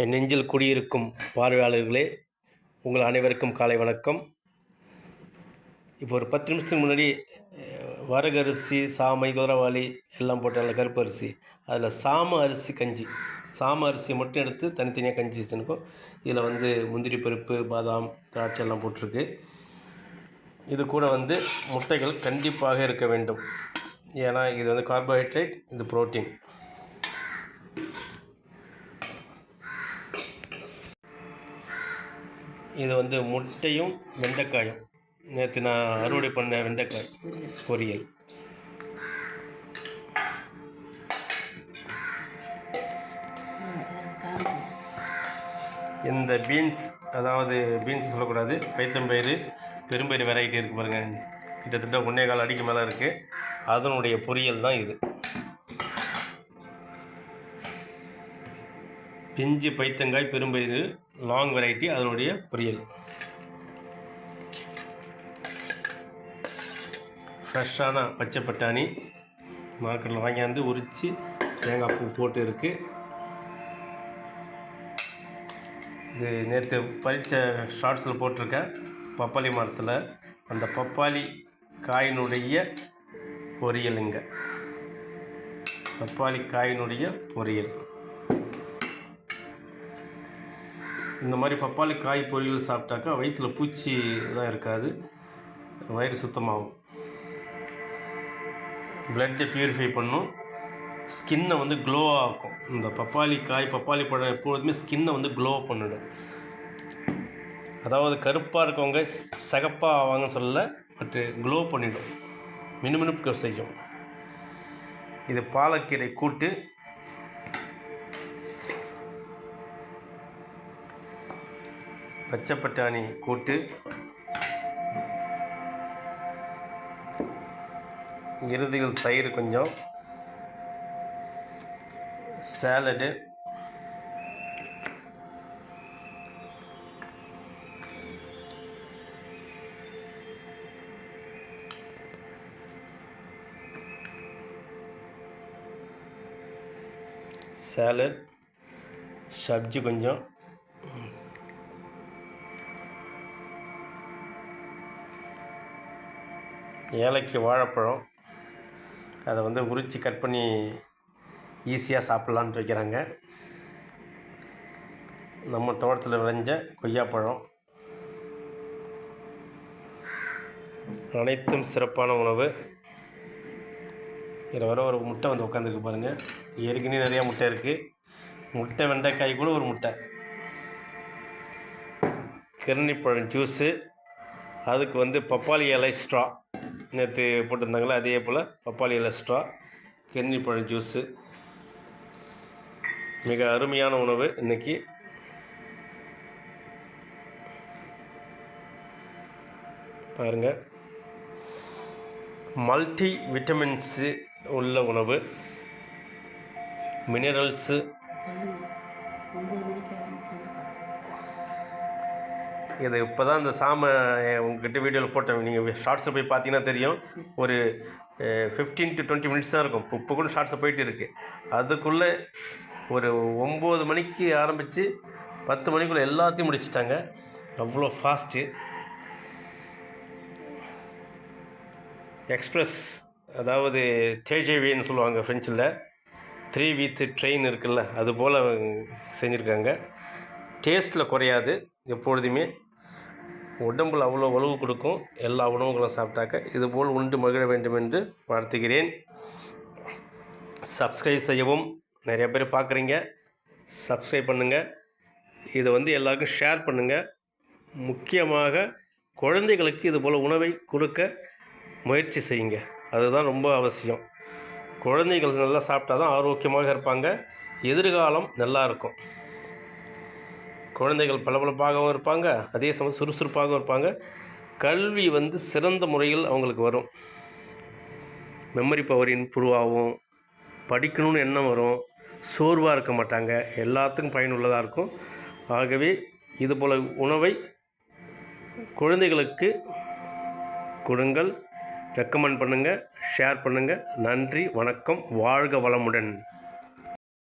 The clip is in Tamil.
என் நெஞ்சில் குடியிருக்கும் பார்வையாளர்களே, உங்கள் அனைவருக்கும் காலை வணக்கம். இப்போ ஒரு 10 நிமிஷத்துக்கு முன்னாடி வரகரிசி, சாமை, குதிரவாளி எல்லாம் போட்டால கருப்பு அரிசி, அதில் சாம அரிசி கஞ்சி, சாம அரிசியை மட்டும் எடுத்து தனித்தனியாக கஞ்சி வச்சுருக்கோம். இதில் முந்திரி பருப்பு, பாதாம், திராட்சை எல்லாம் போட்டிருக்கு. இது கூட முட்டைகள் கண்டிப்பாக இருக்க வேண்டும். ஏன்னா இது கார்போஹைட்ரேட், இது புரோட்டீன். இது முட்டையும் வெண்டைக்காயும், நேற்று நான் அறுவடை பண்ண வெண்டைக்காய் பொரியல். இந்த பீன்ஸ், அதாவது பீன்ஸ் சொல்லக்கூடாது, பைத்தம்பயிறு, பெரும்பயிறு வெரைட்டி இருக்குது பாருங்கள், கிட்டத்தட்ட 1.25 அடிக்கு மேலே இருக்குது. அதனுடைய பொரியல் தான் இது. பிஞ்சு பைத்தங்காய், பெரும்பயிறு, லாங் வெரைட்டி, அதனுடைய பொரியல். ஃப்ரெஷ்ஷான பச்சை பட்டாணி மார்க்கெட்டில் வாங்கியாந்து உரித்து தேங்காய் பூ போட்டு இருக்குது. இது நேற்று பறித்த ஷார்ட்ஸில் போட்டிருக்கேன். பப்பாளி மரத்தில் அந்த பப்பாளி காயினுடைய பொரியலுங்க. பப்பாளி காயினுடைய பொரியல். இந்த மாதிரி பப்பாளி காய் பொரியல் சாப்பிட்டாக்கா வயிற்றில் பூச்சி தான் இருக்காது, வயிறு சுத்தமாகும். பிளட்டை ப்யூரிஃபை பண்ணும், ஸ்கின்னை க்ளோ ஆக்கும். இந்த பப்பாளி காய், பப்பாளி பழம் எப்பொழுதுமே ஸ்கின்னை க்ளோ பண்ணிடும். அதாவது கருப்பாக இருக்கவங்க சகப்பாக ஆவாங்கன்னு சொல்லலை, பட் க்ளோ பண்ணிடும், மினுமினுப்பு செய்யும். இது பாலக்கீரை கூட்டு, பச்சை பட்டாணி கூட்டு, இறுதியில் தயிர் கொஞ்சம், சாலடு, சாலட், சப்ஜி கொஞ்சம், ஏலக்காய், வாழைப்பழம், அதை உரித்து கட் பண்ணி ஈஸியாக சாப்பிட்லான்ட்டு வைக்கிறாங்க. நம்ம தோட்டத்தில் விளைஞ்ச கொய்யாப்பழம். அனைத்தும் சிறப்பான உணவு. இதில் ஒரு முட்டை உட்காந்துருக்கு பாருங்கள். ஏற்கனவே நிறையா முட்டை இருக்குது. முட்டை வெண்டைக்காய் கூட ஒரு முட்டை. கிருணிப்பழம் ஜூஸு, அதுக்கு பப்பாளி இலை ஸ்ட்ரா நேற்று போட்டிருந்தாங்களே, அதே போல் பப்பாளி இலை ஸ்ட்ரா, கிர்னி பழம் ஜூஸு. மிக அருமையான உணவு இன்றைக்கி. பாருங்கள், மல்டி விட்டமின்ஸு உள்ள உணவு, மினரல்ஸு. இது இப்போ தான் இந்த சாமை உங்கள்கிட்ட வீடியோவில் போட்டேன். நீங்கள் ஷார்ட்ஸில் போய் பார்த்தீங்கன்னா தெரியும். ஒரு 15 to 20 மினிட்ஸ் தான் இருக்கும். இப்போ கூட ஷார்ட்ஸில் போயிட்டு இருக்குது. அதுக்குள்ளே ஒரு 9 மணிக்கு ஆரம்பித்து 10 மணிக்குள்ளே எல்லாத்தையும் முடிச்சிட்டாங்க. அவ்வளோ ஃபாஸ்ட்டு. எக்ஸ்ப்ரெஸ், அதாவது தேஜேவின்னு சொல்லுவாங்க ஃப்ரெஞ்சில், 3 வீத் ட்ரெயின் இருக்குல்ல, அதுபோல் செஞ்சுருக்காங்க. டேஸ்ட்டில் குறையாது, எப்பொழுதுமே உடம்பில் அவ்வளோ வலுவு கொடுக்கும். எல்லா உணவுகளும் சாப்பிட்டாக்க இதுபோல் உண்டு மகிழ வேண்டும் என்று வாழ்த்துகிறேன். சப்ஸ்கிரைப் செய்யவும், நிறைய பேர் பார்க்குறீங்க, சப்ஸ்கிரைப் பண்ணுங்கள். இதை எல்லாருக்கும் ஷேர் பண்ணுங்கள். முக்கியமாக குழந்தைகளுக்கு இதுபோல் உணவை கொடுக்க முயற்சி செய்யுங்க. அதுதான் ரொம்ப அவசியம். குழந்தைகள் நல்லா சாப்பிட்டா தான் ஆரோக்கியமாக இருப்பாங்க, எதிர்காலம் நல்லா இருக்கும். குழந்தைகள் பளபளப்பாகவும் இருப்பாங்க, அதே சமயம் சுறுசுறுப்பாகவும் இருப்பாங்க. கல்வி சிறந்த முறையில் அவங்களுக்கு வரும். மெமரி பவர் இம்ப்ரூவ் ஆகும், படிக்கணும்னு எண்ணம் வரும், சோர்வாக இருக்க மாட்டாங்க, எல்லாத்துக்கும் பயனுள்ளதாக இருக்கும். ஆகவே இதுபோல் உணவை குழந்தைகளுக்கு கொடுங்கள். ரெக்கமெண்ட் பண்ணுங்கள், ஷேர் பண்ணுங்கள். நன்றி, வணக்கம், வாழ்க வளமுடன்.